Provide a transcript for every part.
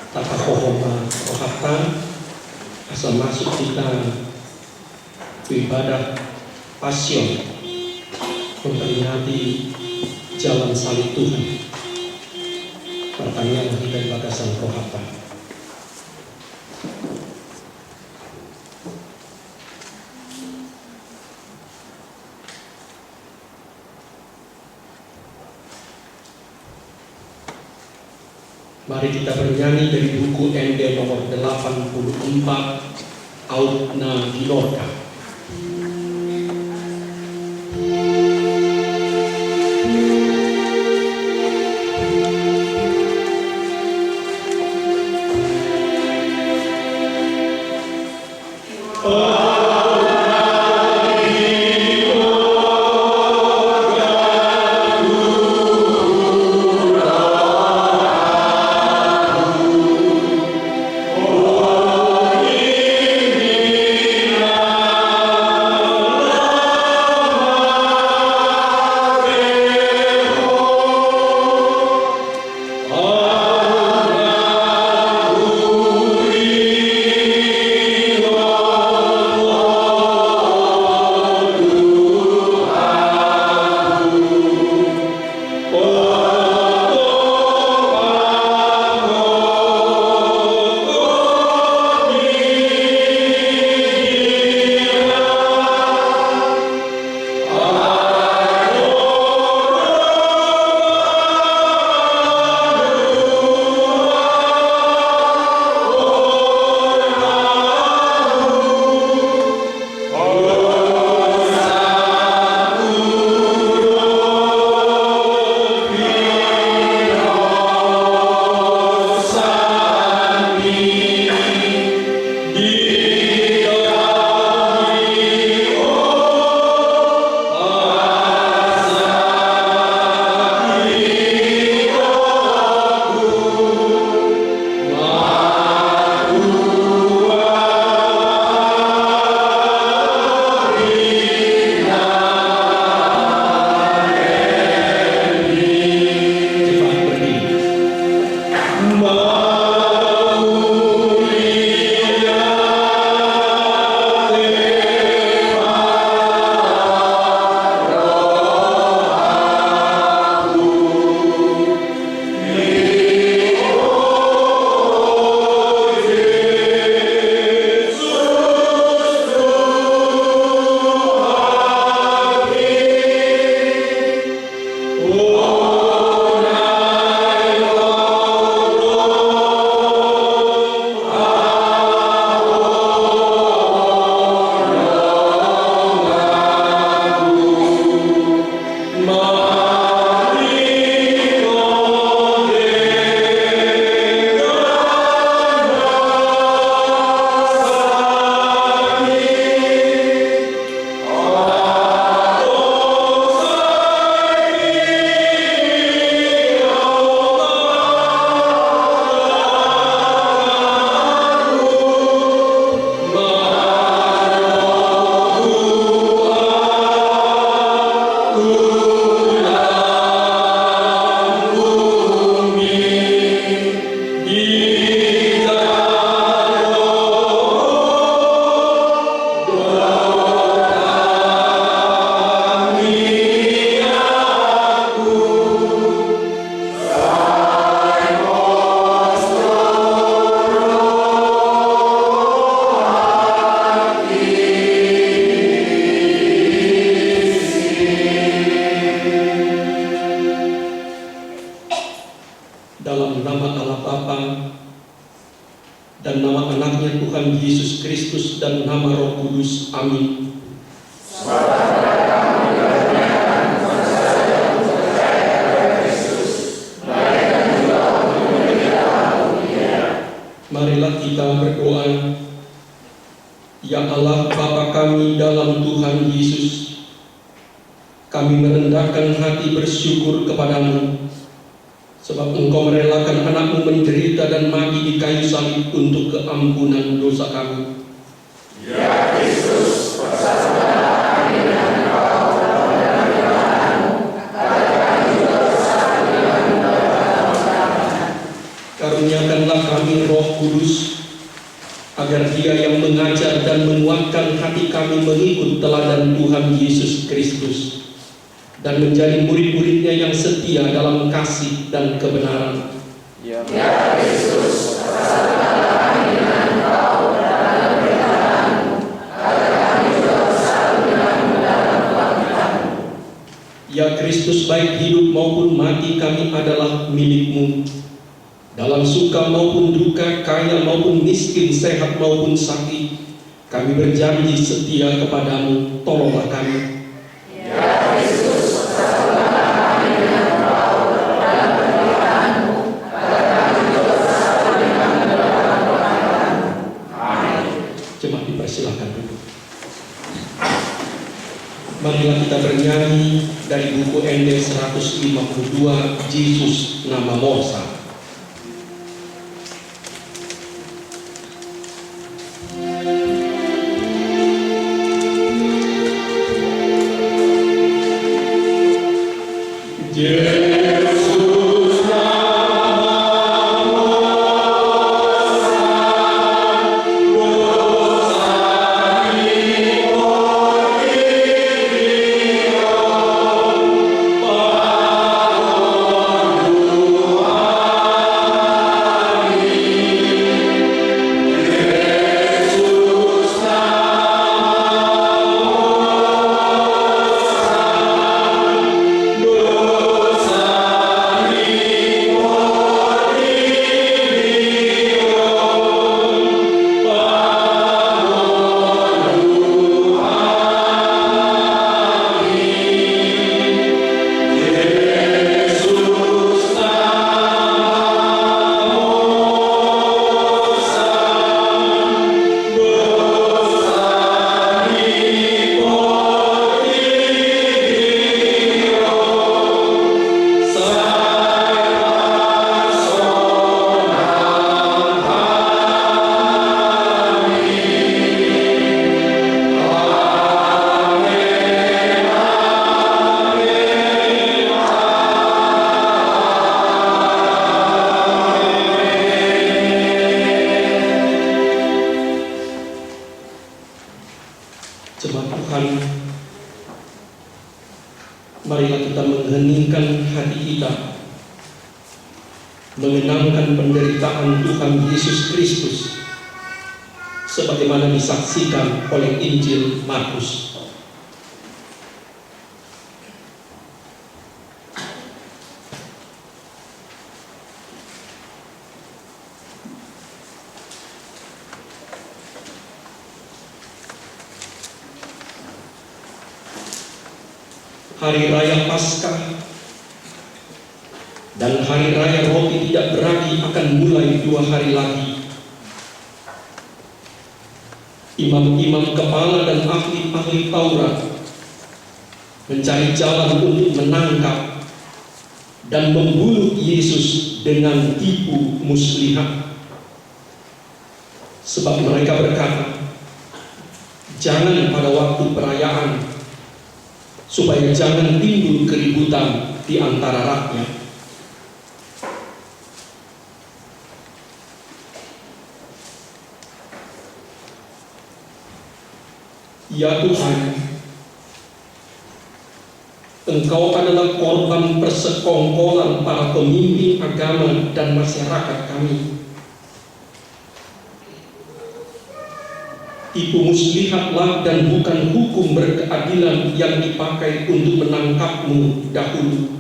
Tapa pohon rohatan asal masuk kita ibadah pasion memperingati jalan salib Tuhan. Pertanyaan kita ibadah sang rohatan. Mari kita bernyanyi dari buku ND nomor 84, Autna Dilorca. Dalam nama Allah Bapa dan nama anaknya Tuhan Yesus Kristus dan nama Roh Kudus. Amin. Marilah kita berdoa. Ya Allah Bapa kami dalam Tuhan Yesus, kami merendahkan hati bersyukur kepadamu, sebab Engkau merelakan anakmu menderita dan mati di kayu salib untuk keampunan dosa kami. Ya Kristus, bersatulah kami dengan Engkau dalam firman-Mu, agar kami bersatu dengan Engkau dalam keamanan. Karunia karuniakanlah kami Roh Kudus, agar Dia yang mengajar dan menguatkan hati kami mengikut teladan Tuhan Yesus Kristus dan menjadi murid-murid-Nya yang setia dalam kasih dan kebenaran. Ya Kristus, bersatukanlah kami dengan Engkau dalam kebenaran-Mu, agar kami juga bersatu denganmu dalam kebangkitan-Mu. Ya Kristus, baik hidup maupun mati kami adalah milik-Mu. Dalam suka maupun duka, kaya maupun miskin, sehat maupun sakit, kami berjanji setia kepadamu. Tolonglah kami. Ya Kristus, bersatukanlah kami dengan Engkau dalam penderitaan-Mu, agar kami juga bersatu denganmu dalam kebangkitan-Mu. Amin. Jemaat dipersilakan duduk. Marilah kita bernyanyi dari buku ND 152, Yesus Nama Morsa. Jemaat Tuhan, marilah kita mengheningkan hati kita, mengenangkan penderitaan Tuhan Yesus Kristus sebagaimana disaksikan oleh Injil Markus. Hari Raya Paskah dan Hari Raya Roti Tidak Beragi akan mulai 2 hari lagi. Imam-imam kepala dan ahli-ahli Taurat mencari jalan untuk menangkap dan membunuh Yesus dengan tipu muslihat. Sebab mereka berkata, jangan pada waktu perayaan, supaya jangan timbul keributan di antara rakyat. Ya Tuhan, Engkau adalah korban persekongkolan para pemimpin agama dan masyarakat kami. Tipu muslihatlah dan bukan hukum berkeadilan yang dipakai untuk menangkapmu dahulu.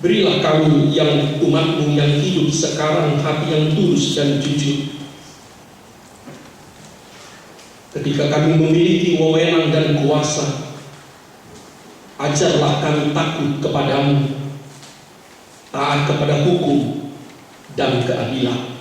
Berilah kami yang umatmu yang hidup sekarang hati yang tulus dan jujur. Ketika kami memiliki wewenang dan kuasa, ajarlah kami takut kepadamu, taat kepada hukum dan keadilan.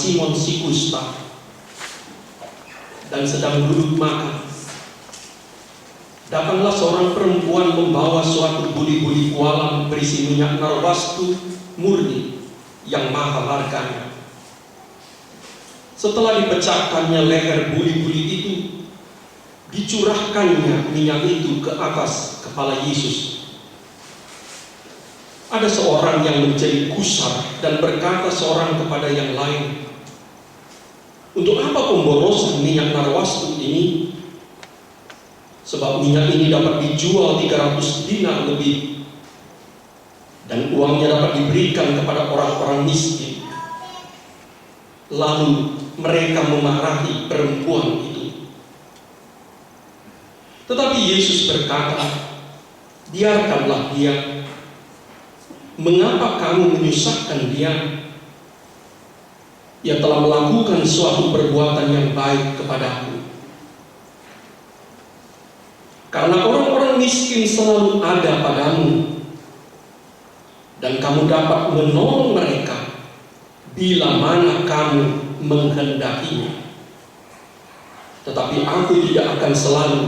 Simon si kusta dan sedang duduk makan, datanglah seorang perempuan membawa suatu buli-buli kualam berisi minyak narwastu murni yang mahal harganya. Setelah dipecahkannya leher buli-buli itu, dicurahkannya minyak itu ke atas kepala Yesus. Ada seorang yang menjadi gusar dan berkata seorang kepada yang lain, "Untuk apa pemborosan minyak narwastu ini? Sebab minyak ini dapat dijual 300 dinar lebih, dan uangnya dapat diberikan kepada orang-orang miskin." Lalu mereka memarahi perempuan itu. Tetapi Yesus berkata, "Biarkanlah dia. Mengapa kamu menyusahkan dia? Ia telah melakukan suatu perbuatan yang baik kepadaku. Karena orang-orang miskin selalu ada padamu, dan kamu dapat menolong mereka bila mana kamu menghendakinya. Tetapi aku tidak akan selalu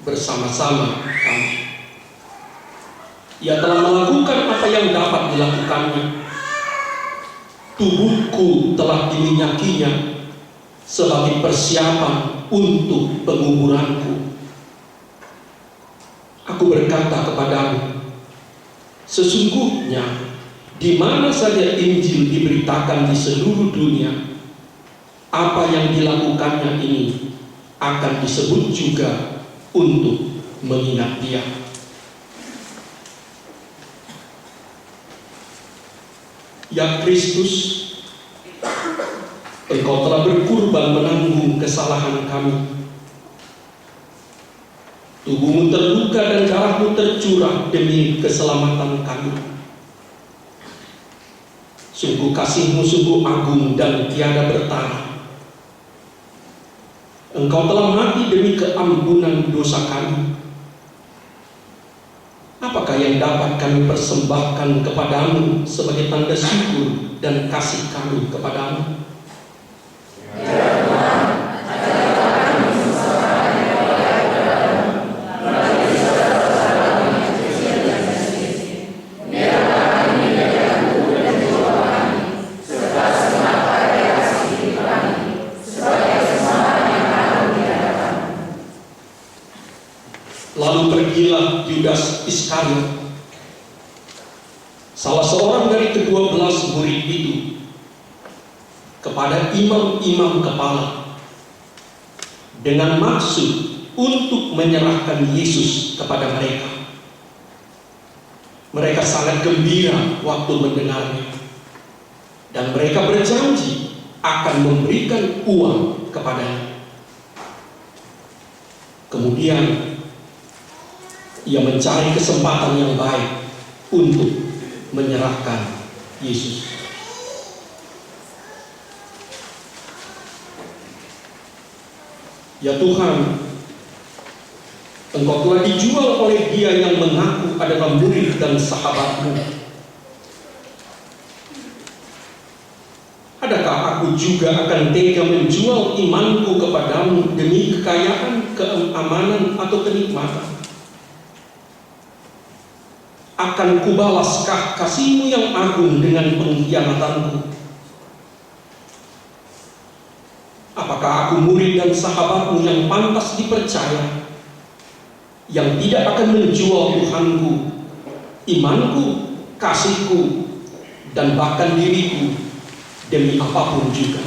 bersama-sama kamu." Ia telah melakukan apa yang dapat dilakukannya. Tubuhku telah diminyakinya sebagai persiapan untuk penguburanku. Aku berkata kepadamu, sesungguhnya di mana saja Injil diberitakan di seluruh dunia, apa yang dilakukannya ini akan disebut juga untuk mengingat dia. Ya Kristus, Engkau telah berkurban menanggung kesalahan kami. Tubuhmu terluka dan darahmu tercurah demi keselamatan kami. Sungguh kasih-Mu sungguh agung dan tiada bertara. Engkau telah mati demi keampunan dosa kami. Apakah yang dapat kami persembahkan kepadamu sebagai tanda syukur dan kasih kami kepadamu? Lalu pergilah Yudas Iskariot, salah seorang dari ke-12 murid itu, kepada imam-imam kepala dengan maksud untuk menyerahkan Yesus kepada mereka. Mereka sangat gembira waktu mendengarnya, dan mereka berjanji akan memberikan uang kepadanya. Kemudian ia mencari kesempatan yang baik untuk menyerahkan Yesus. Ya Tuhan, Engkau telah dijual oleh Dia yang mengaku adalah murid dan sahabat-Mu. Adakah aku juga akan tega menjual imanku kepadamu demi kekayaan, keamanan, atau kenikmatan? Akan kubalaskah kasih-Mu yang agung dengan pengkhianatanku? Apakah aku murid dan sahabat-Mu yang pantas dipercaya, yang tidak akan menjual Tuhanku, imanku, kasihku, dan bahkan diriku demi apapun juga?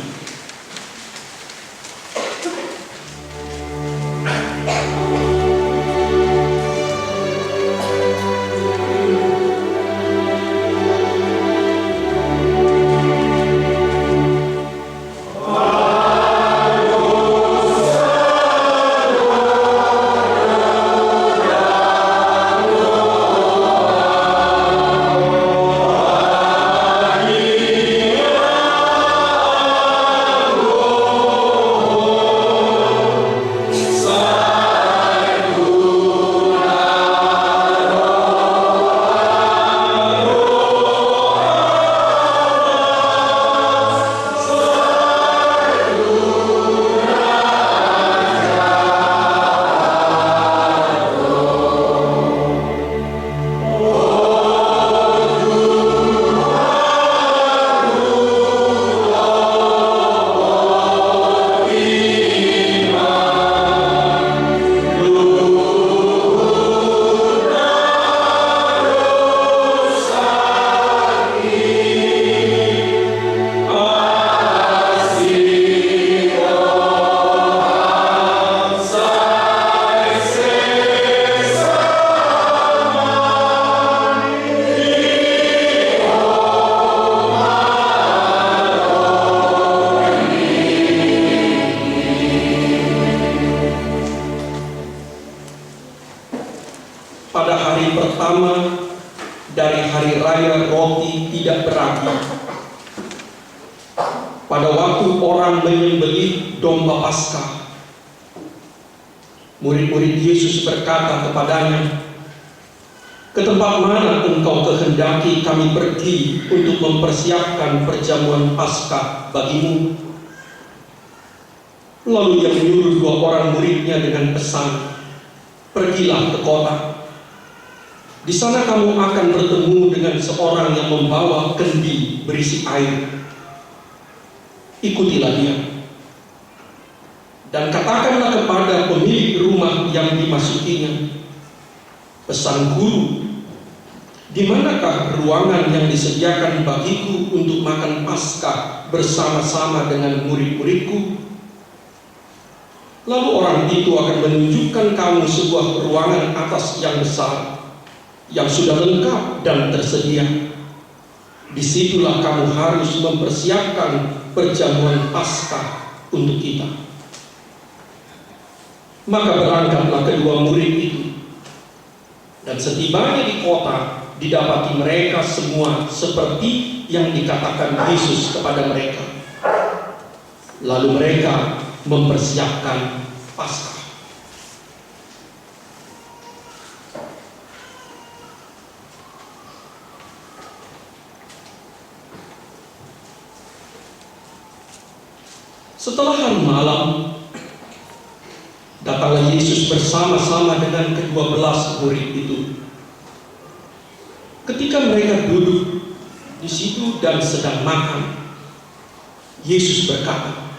pertama dari hari raya roti tidak beragi, pada waktu orang menyembelih domba Paskah, murid-murid Yesus berkata kepadanya, "Ke tempat mana engkau kehendaki kami pergi untuk mempersiapkan perjamuan Paskah bagimu?" Lalu ia menyuruh 2 orang muridnya dengan pesan, "Pergilah ke kota. Di sana kamu akan bertemu dengan seorang yang membawa kendi berisi air. Ikutilah dia. Dan katakanlah kepada pemilik rumah yang dimasukinya, 'Pesan Guru, di manakah ruangan yang disediakan bagiku untuk makan Paskah bersama-sama dengan murid-muridku?' Lalu orang itu akan menunjukkan kamu sebuah ruangan atas yang besar, yang sudah lengkap dan tersedia. Disitulah kamu harus mempersiapkan perjamuan Paskah untuk kita." Maka berangkatlah kedua murid itu, dan setibanya di kota, didapati mereka semua seperti yang dikatakan Yesus kepada mereka. Lalu mereka mempersiapkan Paskah. Setelah hari malam, datanglah Yesus bersama-sama dengan ke-12 murid itu. Ketika mereka duduk di situ dan sedang makan, Yesus berkata,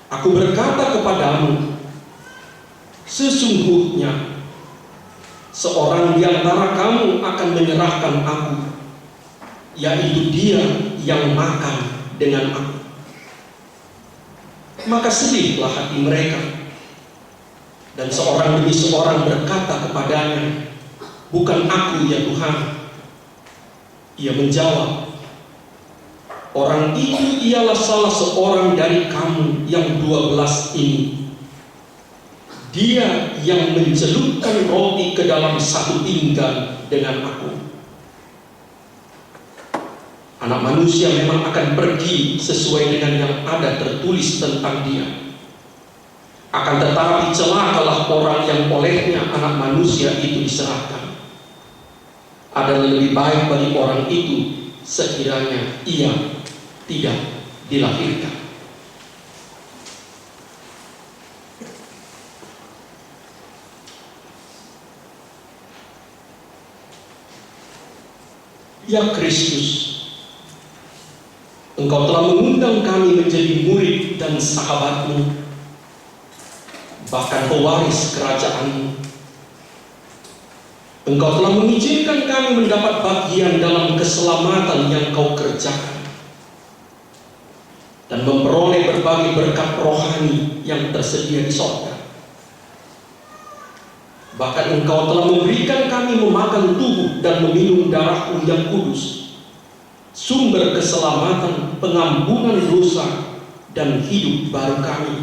"Aku berkata kepadamu, sesungguhnya seorang di antara kamu akan menyerahkan aku, yaitu dia yang makan dengan aku." Maka sedihlah hati mereka, dan seorang demi seorang berkata kepadanya, "Bukan aku ya Tuhan." Ia menjawab, "Orang itu ialah salah seorang dari kamu yang 12 ini. Dia yang mencelupkan roti ke dalam satu pinggan dengan aku. Anak manusia memang akan pergi sesuai dengan yang ada tertulis tentang dia. Akan tetapi celakalah orang yang olehnya anak manusia itu diserahkan. Adalah lebih baik bagi orang itu sekiranya ia tidak dilahirkan." Ya Kristus, Engkau telah mengundang kami menjadi murid dan sahabat-Mu, bahkan pewaris kerajaan-Mu. Engkau telah mengizinkan kami mendapat bagian dalam keselamatan yang Kau kerjakan, dan memperoleh berbagai berkat rohani yang tersedia di sorga. Bahkan Engkau telah memberikan kami memakan tubuh dan meminum darah-Mu yang kudus, sumber keselamatan, pengampunan dosa, dan hidup baru kami.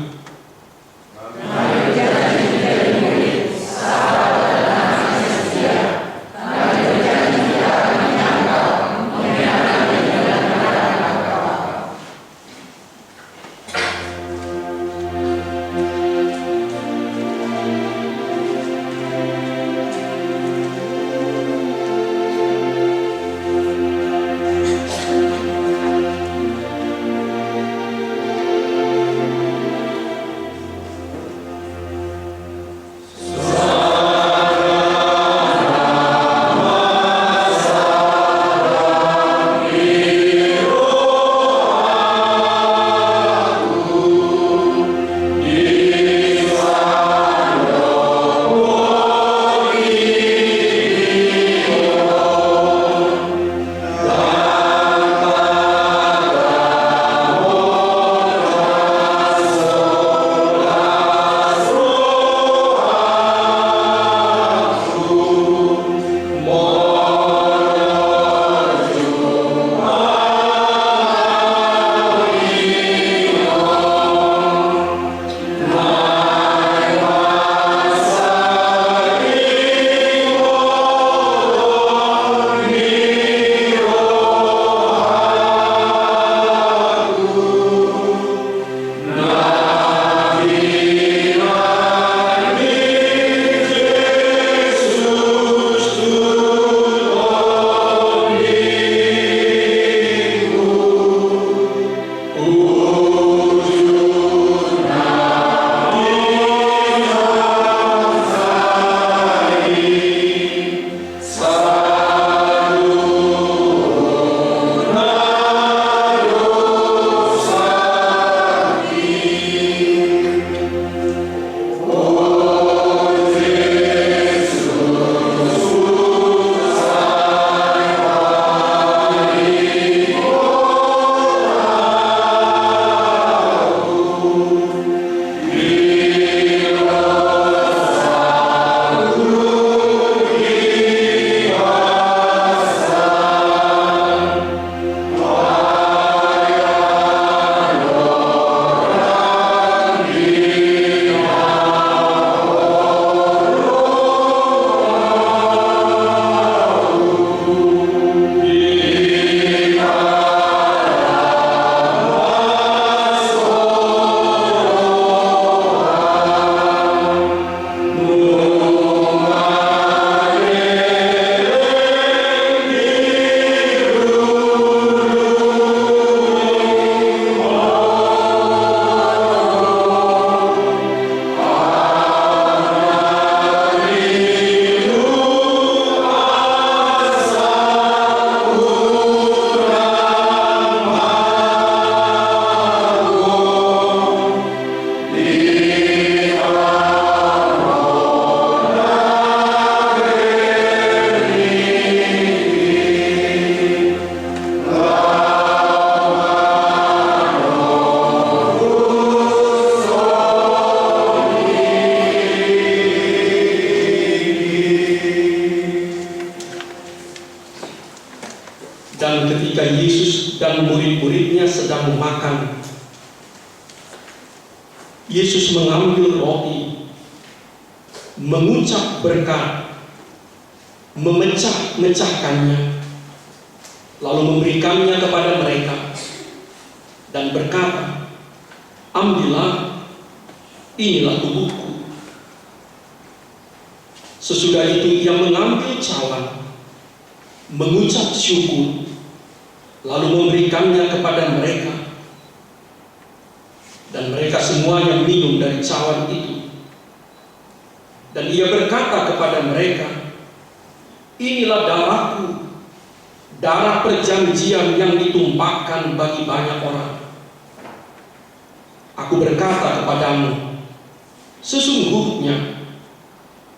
Yesus dan murid-muridnya sedang makan, Yesus mengambil roti, mengucap berkat, memecah-mecahkannya, lalu memberikannya kepada mereka dan berkata, "Ambillah, inilah tubuhku." Sesudah itu ia mengambil cawan, mengucap syukur, lalu memberikannya kepada mereka, dan mereka semuanya minum dari cawan itu. Dan ia berkata kepada mereka, "Inilah darahku, darah perjanjian yang ditumpahkan bagi banyak orang. Aku berkata kepadamu, sesungguhnya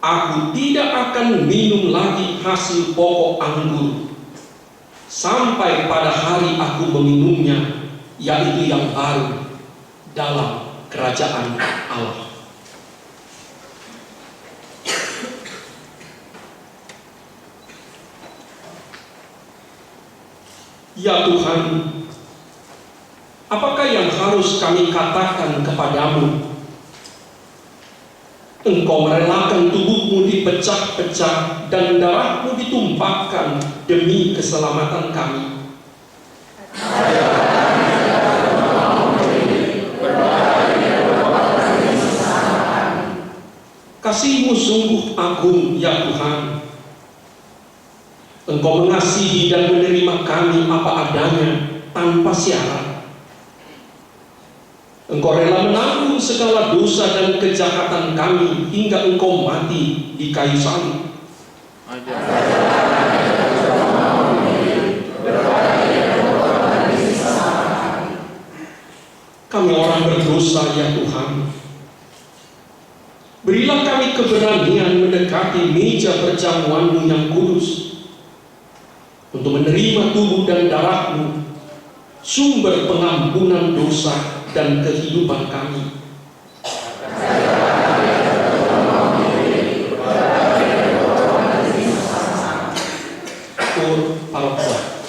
aku tidak akan minum lagi hasil pokok anggur sampai pada hari aku meminumnya, yaitu yang baru dalam kerajaan Allah." Ya Tuhan, apakah yang harus kami katakan kepadamu? Engkau merelakan tubuhmu dipecah-pecah dan darahmu ditumpahkan demi keselamatan kami. Kasih-Mu sungguh agung, ya Tuhan. Engkau mengasihi dan menerima kami apa adanya, tanpa syarat. Engkau rela menanggung segala dosa dan kejahatan kami hingga Engkau mati di kayu salib. Kami orang berdosa, ya Tuhan. Berilah kami keberanian mendekati meja perjamuan-Mu yang kudus, untuk menerima tubuh dan darah-Mu, sumber pengampunan dosa dan kehidupan kami. Parokhotbah.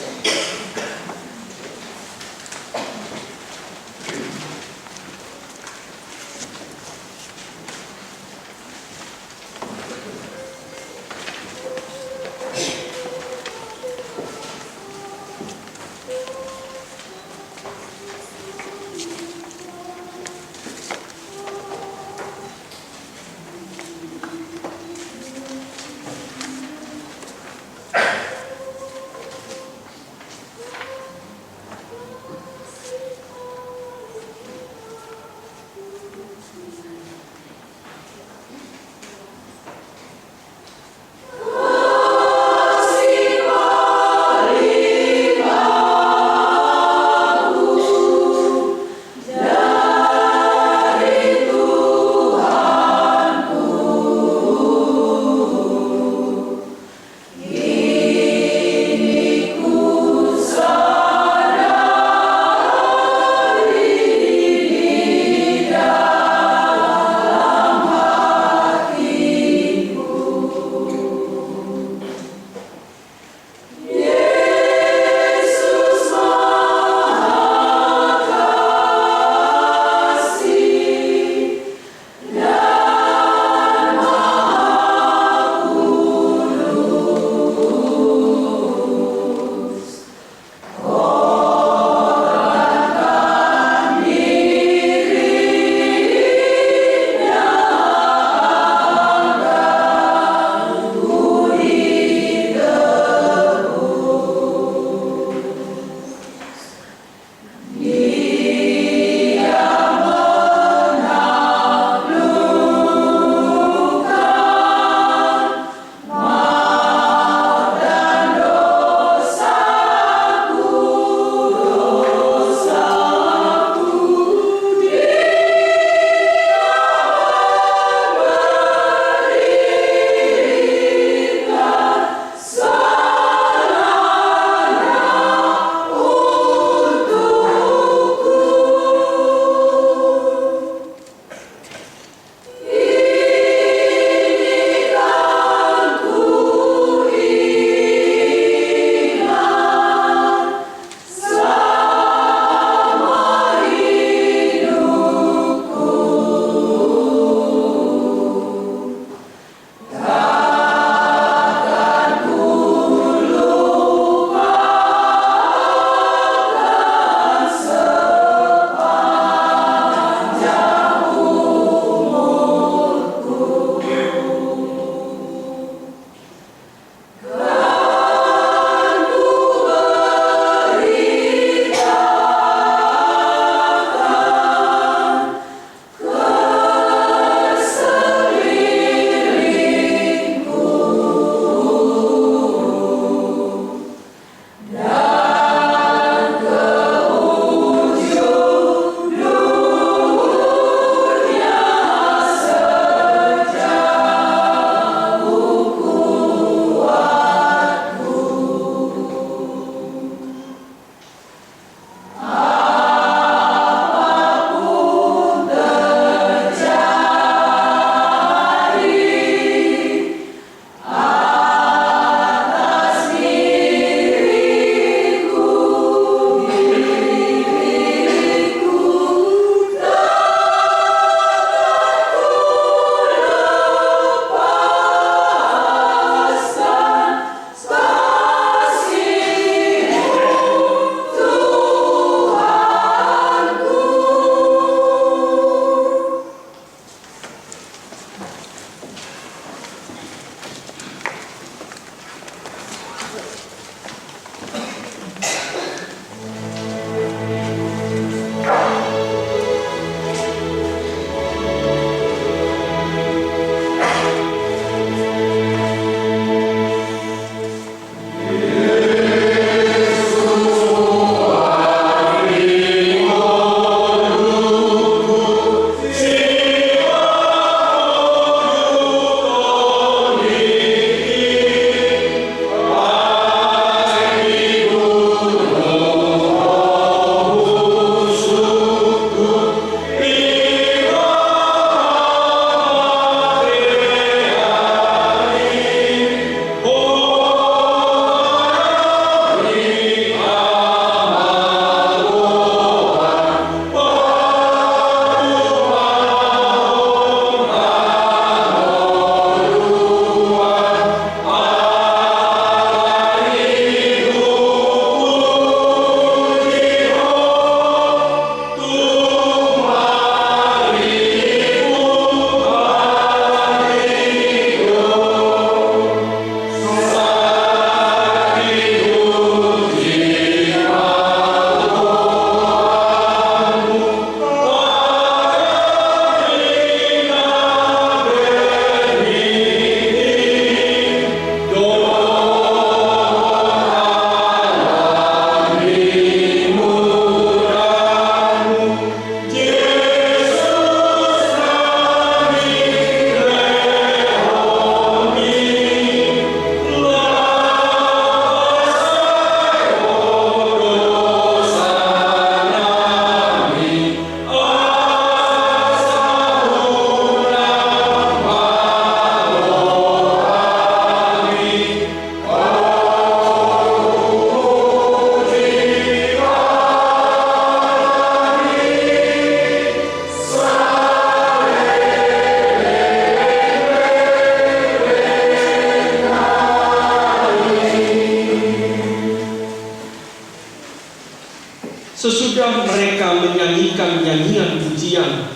nyanyian pujian,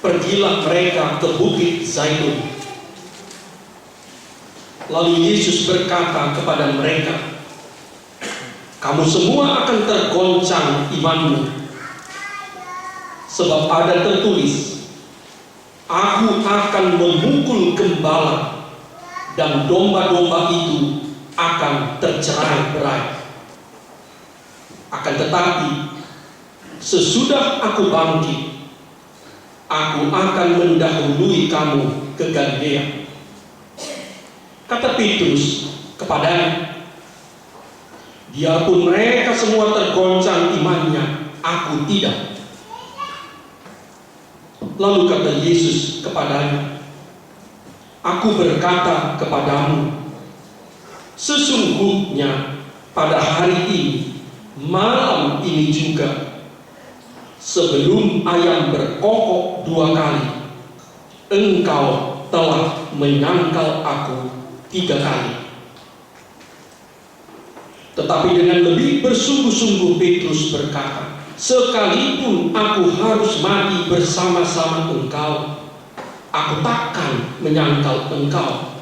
pergilah mereka ke Bukit Zaitun. Lalu Yesus berkata kepada mereka, kamu semua akan tergoncang imanmu, sebab ada tertulis, aku akan memukul gembala dan domba-domba itu akan tercerai-berai. Akan tetapi, sesudah aku bangkit, aku akan mendahului kamu ke Galilea. Kata Petrus kepadanya, biarpun mereka semua tergoncang imannya, aku tidak. Lalu kata Yesus kepadanya, aku berkata kepadamu, sesungguhnya pada hari ini, malam ini juga, sebelum ayam berkokok 2 kali, engkau telah menyangkal aku 3 kali. Tetapi dengan lebih bersungguh-sungguh Petrus berkata, sekalipun aku harus mati bersama-sama engkau, aku takkan menyangkal engkau.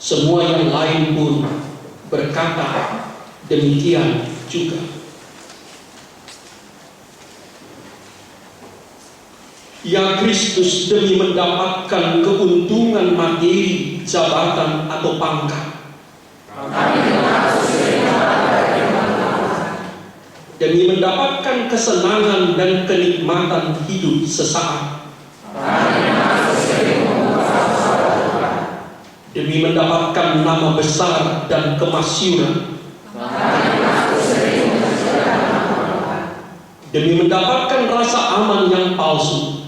Semua yang lain pun berkata demikian juga. Ya Kristus demi mendapatkan keuntungan materi, jabatan atau pangkat, demi mendapatkan kesenangan dan kenikmatan hidup sesaat, demi mendapatkan nama besar dan kemasyhuran, demi mendapatkan rasa aman yang palsu,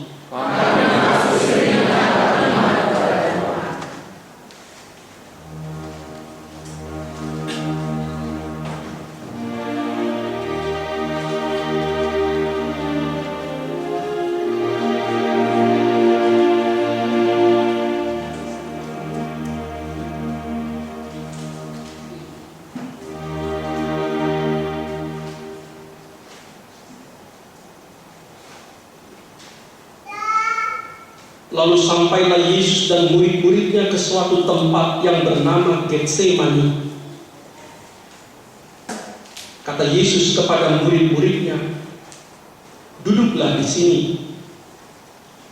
lalu sampailah Yesus dan murid-muridnya ke suatu tempat yang bernama Getsemani. Kata Yesus kepada murid-muridnya, duduklah di sini,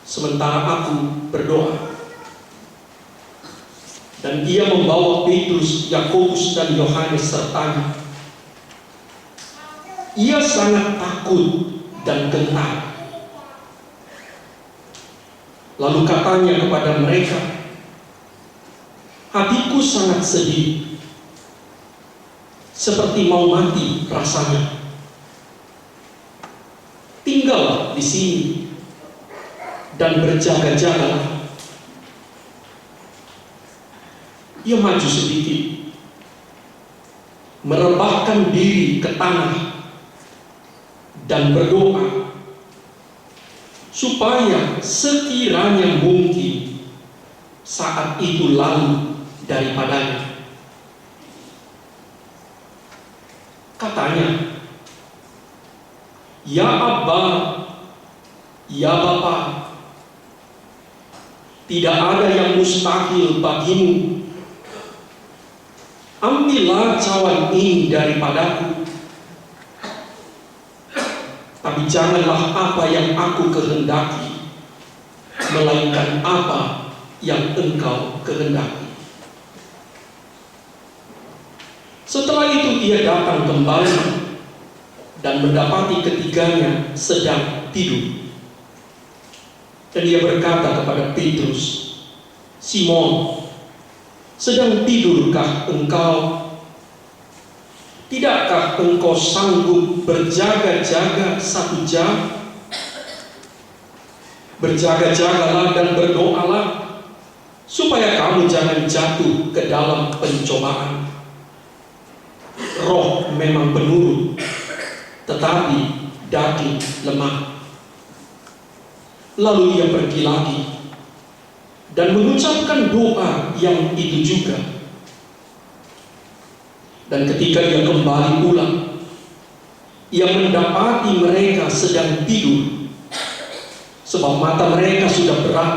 sementara aku berdoa. Dan ia membawa Petrus, Yakobus dan Yohanes sertanya. Ia sangat takut dan gentar. Lalu katanya kepada mereka, hatiku sangat sedih, seperti mau mati rasanya. Tinggallah di sini dan berjaga-jagalah. Ia maju sedikit, merebahkan diri ke tanah dan berdoa, supaya sekiranya mungkin saat itu lalu daripadanya. Katanya, ya Abba, ya Bapa, tidak ada yang mustahil bagimu. Ambillah cawan ini daripadaku. Tapi janganlah apa yang aku kehendaki, melainkan apa yang engkau kehendaki. Setelah itu ia datang kembali dan mendapati ketiganya sedang tidur. Dan ia berkata kepada Petrus, Simon, sedang tidurkah engkau? Tidakkah engkau sanggup berjaga-jaga 1 jam? Berjaga-jagalah dan berdoalah, supaya kamu jangan jatuh ke dalam pencobaan. Roh memang penurut, tetapi daging lemah. Lalu ia pergi lagi dan mengucapkan doa yang itu juga. Dan ketika dia kembali pulang, ia mendapati mereka sedang tidur, sebab mata mereka sudah berat,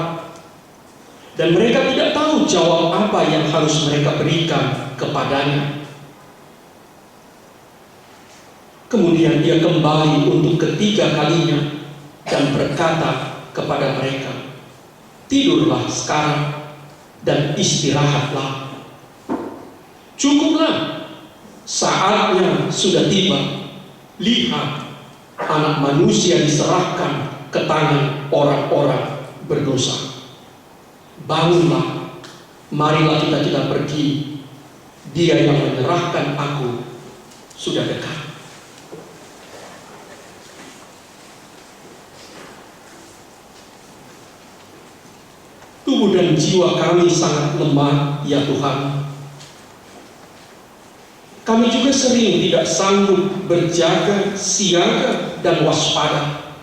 dan mereka tidak tahu jawab apa yang harus mereka berikan kepadanya. Kemudian ia kembali untuk ketiga kalinya dan berkata kepada mereka, "Tidurlah sekarang dan istirahatlah. Cukuplah, saatnya sudah tiba. Lihat, Anak Manusia diserahkan ke tangan orang-orang berdosa. Bangunlah, marilah kita pergi. Dia yang menyerahkan aku sudah dekat." Tubuh dan jiwa kami sangat lemah, ya Tuhan. Kami juga sering tidak sanggup berjaga, siaga, dan waspada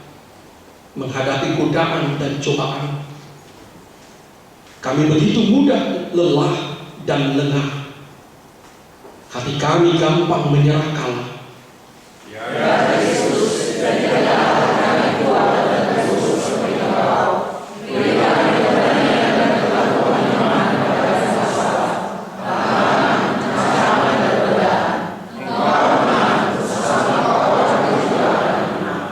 menghadapi godaan dan cobaan. Kami begitu mudah lelah dan lengah. Hati kami gampang menyerah kalah. Ya Yesus, jadikanlah kami kuat dan khusus seperti Engkau. Beri kami keberanian dan kemampuan iman pada masalah. Tahan, ancaman dan godaan. Engkau menang bersama orang juga dan menang.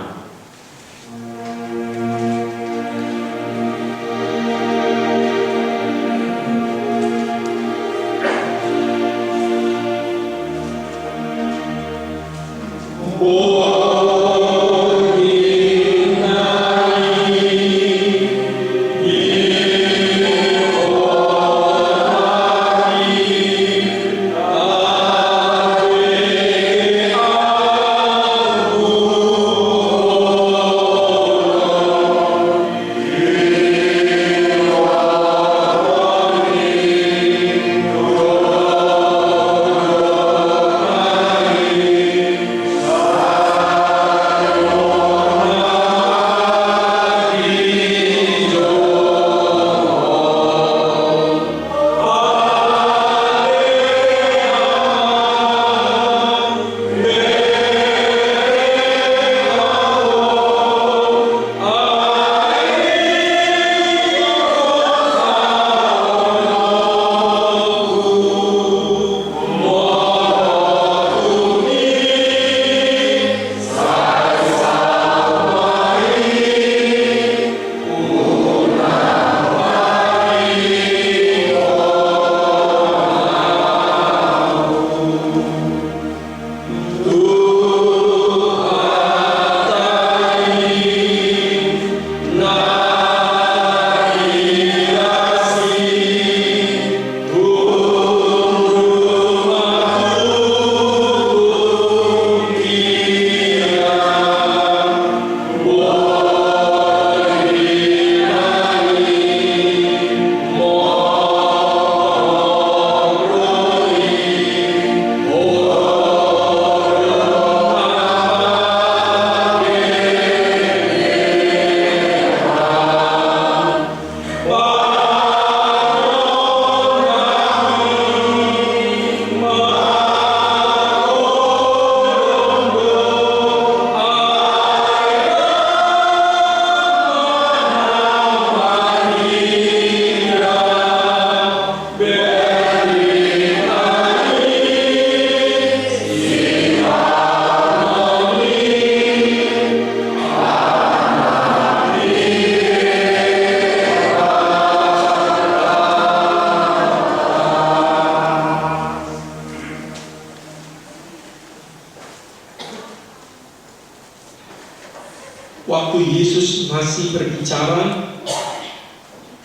Waktu Yesus masih berbicara,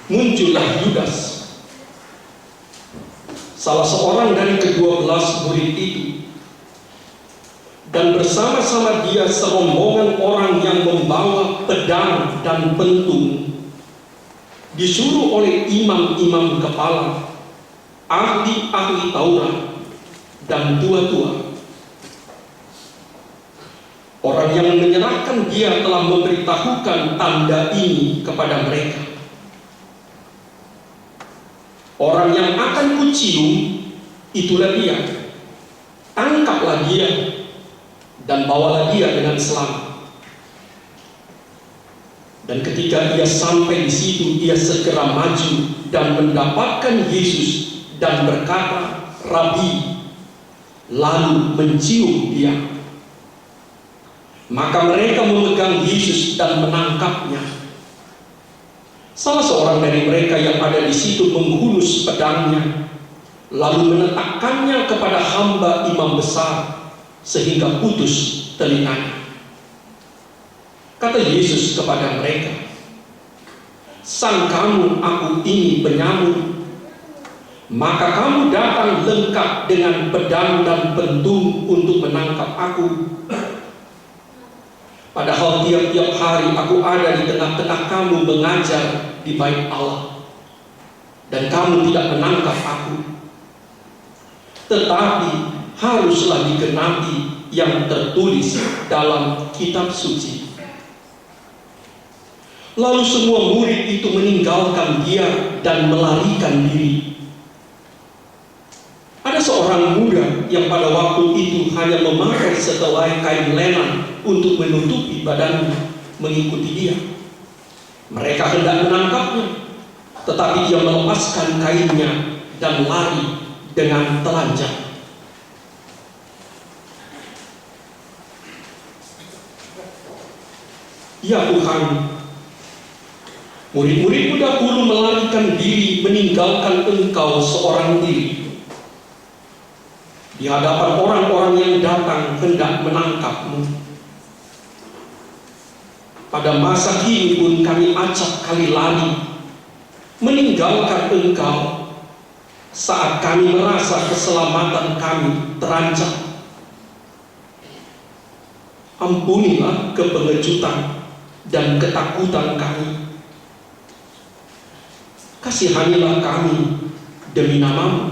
muncullah Yudas, salah seorang dari ke-12 murid itu, dan bersama-sama dia serombongan orang yang membawa pedang dan pentung, disuruh oleh imam-imam kepala, ahli-ahli Taurat, dan tua-tua. Orang yang menyerahkan dia telah memberitahukan tanda ini kepada mereka. Orang yang akan kucium, itulah dia. Tangkaplah dia dan bawalah dia dengan selamat. Dan ketika ia sampai di situ, ia segera maju dan mendapatkan Yesus dan berkata, "Rabi," lalu mencium dia. Maka mereka memegang Yesus dan menangkapnya. Salah seorang dari mereka yang ada di situ menghunus pedangnya, lalu meletakkannya kepada hamba imam besar, sehingga putus telinganya. Kata Yesus kepada mereka, "Sangkamu aku ini penyamun? Maka kamu datang lengkap dengan pedang dan pentung untuk menangkap aku. Padahal tiap-tiap hari aku ada di tengah-tengah kamu mengajar di bait Allah, dan kamu tidak menangkap aku. Tetapi haruslah digenapi yang tertulis dalam kitab suci." Lalu semua murid itu meninggalkan dia dan melarikan diri. Ada seorang muda yang pada waktu itu hanya memakai sehelai kain lenan untuk menutupi badannya, mengikuti dia. Mereka hendak menangkapnya, tetapi dia melepaskan kainnya dan lari dengan telanjang. "Ya Tuhan, murid-muridmu dahulu melarikan diri meninggalkan Engkau seorang diri. Di hadapan orang-orang yang datang hendak menangkapmu. Pada masa kini pun kami acap kali lari meninggalkan Engkau saat kami merasa keselamatan kami terancam. Ampunilah kepengecutan dan ketakutan kami. Kasihanilah kami demi nama-Mu."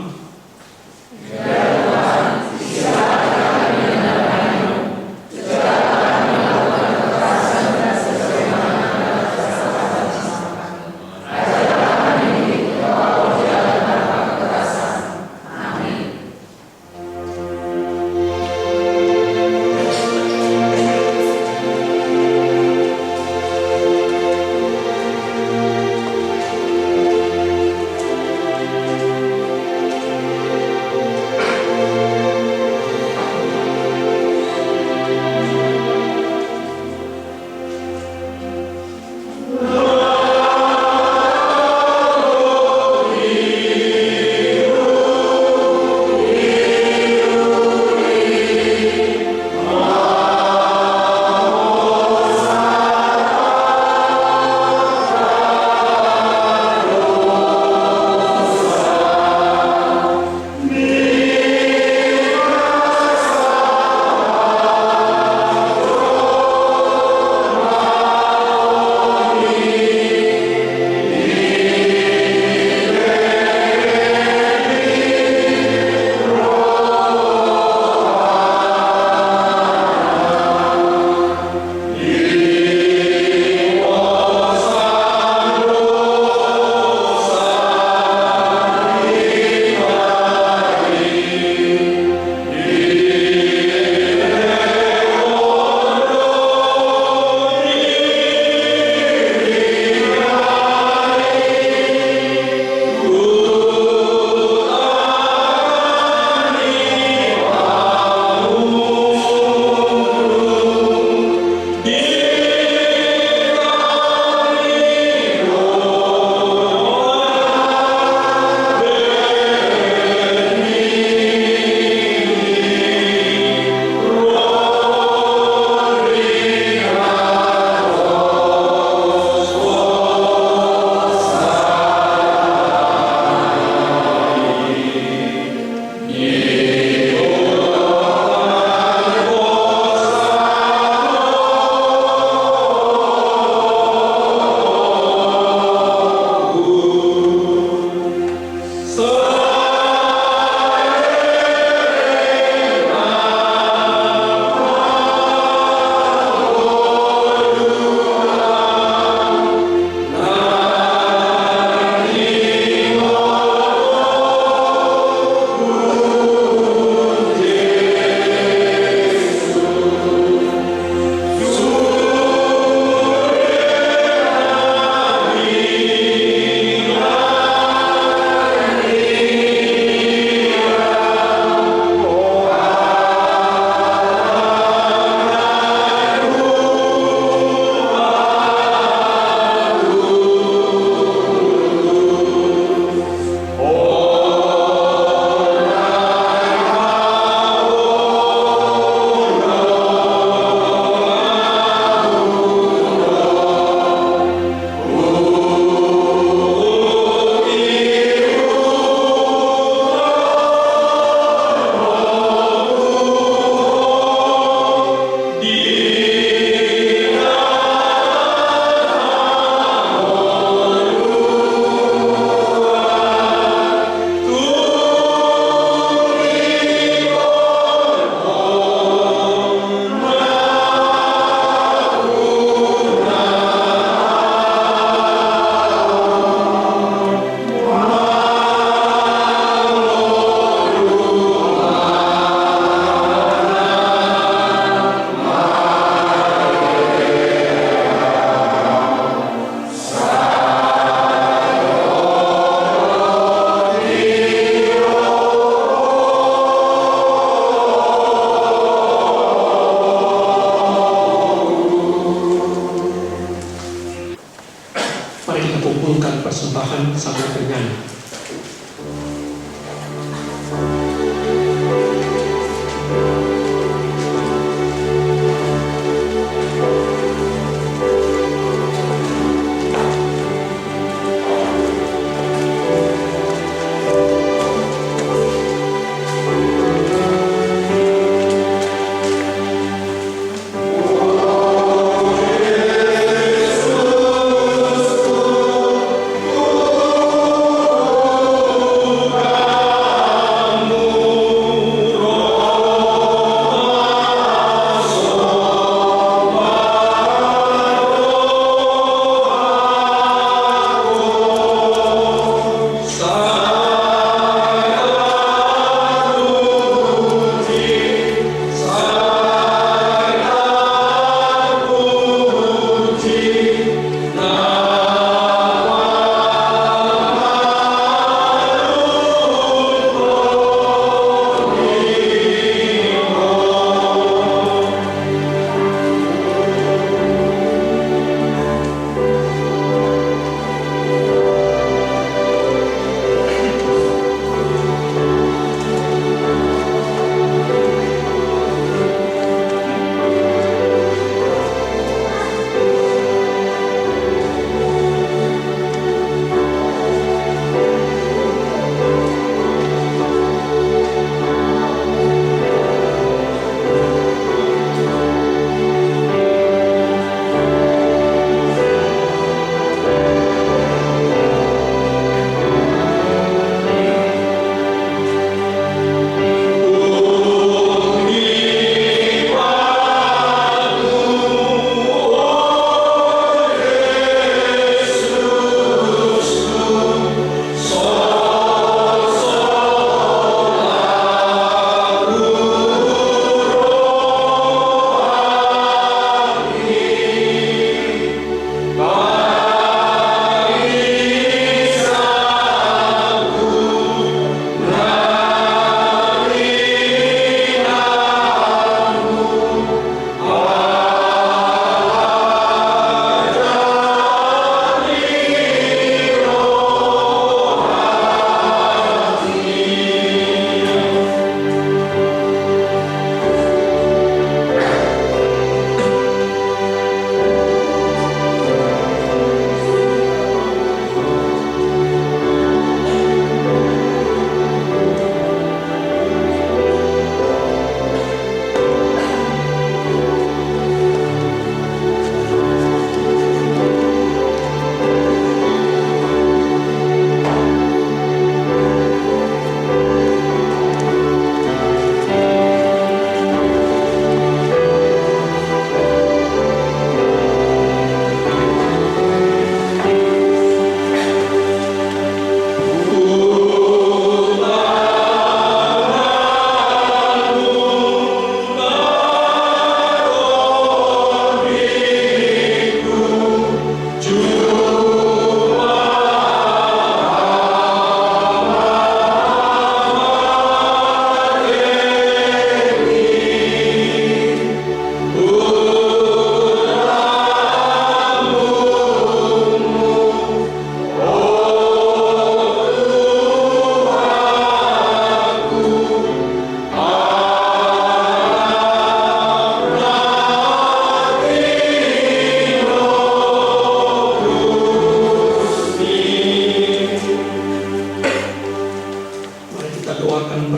mengabulkan persembahan sambil bernyanyi.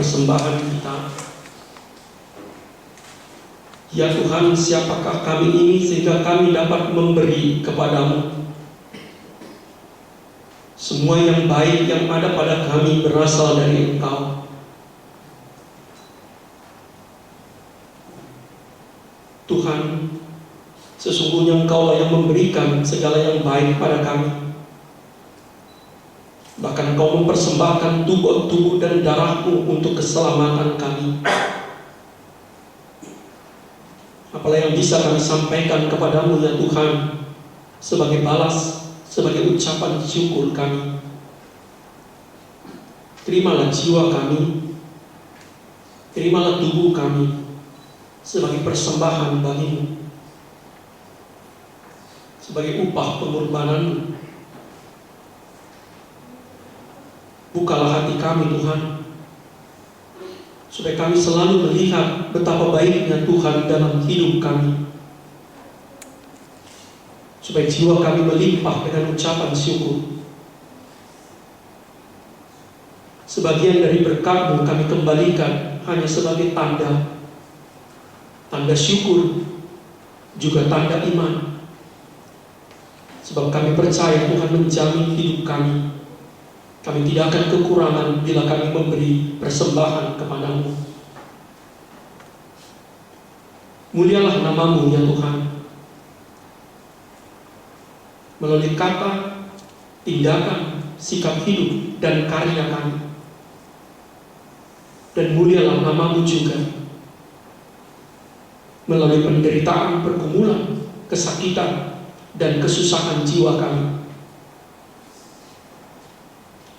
persembahan kita. Ya Tuhan, siapakah kami ini sehingga kami dapat memberi kepadamu? Semua yang baik yang ada pada kami berasal dari Engkau. Tuhan, sesungguhnya Engkaulah yang memberikan segala yang baik pada kami. Bahkan Engkau mempersembahkan tubuh dan darah-Mu untuk keselamatan kami. Apalah yang bisa kami sampaikan kepadamu ya Tuhan, sebagai balas, sebagai ucapan syukur kami. Terimalah jiwa kami, terimalah tubuh kami sebagai persembahan bagi-Mu, sebagai upah pengorbanan-Mu. Bukalah hati kami Tuhan, supaya kami selalu melihat betapa baiknya Tuhan dalam hidup kami, supaya jiwa kami melimpah dengan ucapan syukur. Sebagian dari berkat-Mu kami kembalikan hanya sebagai tanda syukur, juga tanda iman. Sebab kami percaya Tuhan menjamin hidup kami. Kami tidak akan kekurangan bila kami memberi persembahan kepada-Mu. Mulialah nama-Mu ya Tuhan, melalui kata, tindakan, sikap hidup, dan karya kami. Dan mulialah nama-Mu juga melalui penderitaan, pergumulan, kesakitan, dan kesusahan jiwa kami.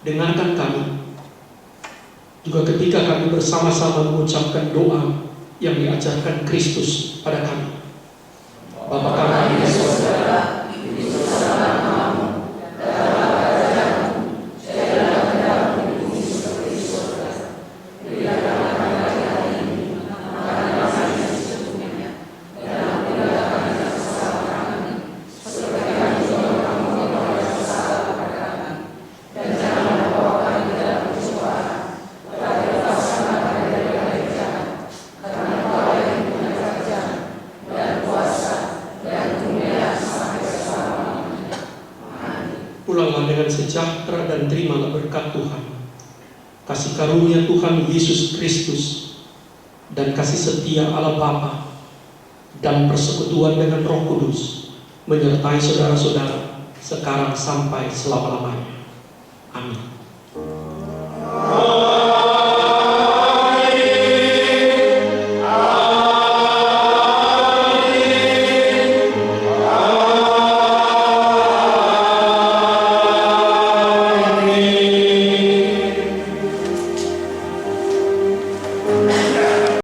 Dengarkan kami juga ketika kami bersama-sama mengucapkan doa yang diajarkan Kristus pada kami. Bapa kami di surga, dikuduskanlah nama-Mu, datanglah kerajaanmu, jadilah kehendak-Mu di bumi seperti di surga. Berilah kami hari ini makanan kami yang secukupnya, dan ampunilah kami atas kesalahan kami, seperti kami juga mengampuni orang yang bersalah kepada kami. Dan jangan membawa kami ke dalam pencobaan, tetapi lepaskanlah kami dari jahat. Karena Engkau yang punya kerajaan dan kuasa dan kemuliaan sampai selama-lamanya. Amin. Pulanglah dengan sejahtera dan terimalah berkat Tuhan. Kasih karunia Tuhan Yesus Kristus dan kasih setia Allah Bapa dan persekutuan dengan Roh Kudus menyertai saudara-saudara sekarang sampai selama-lamanya. Amin.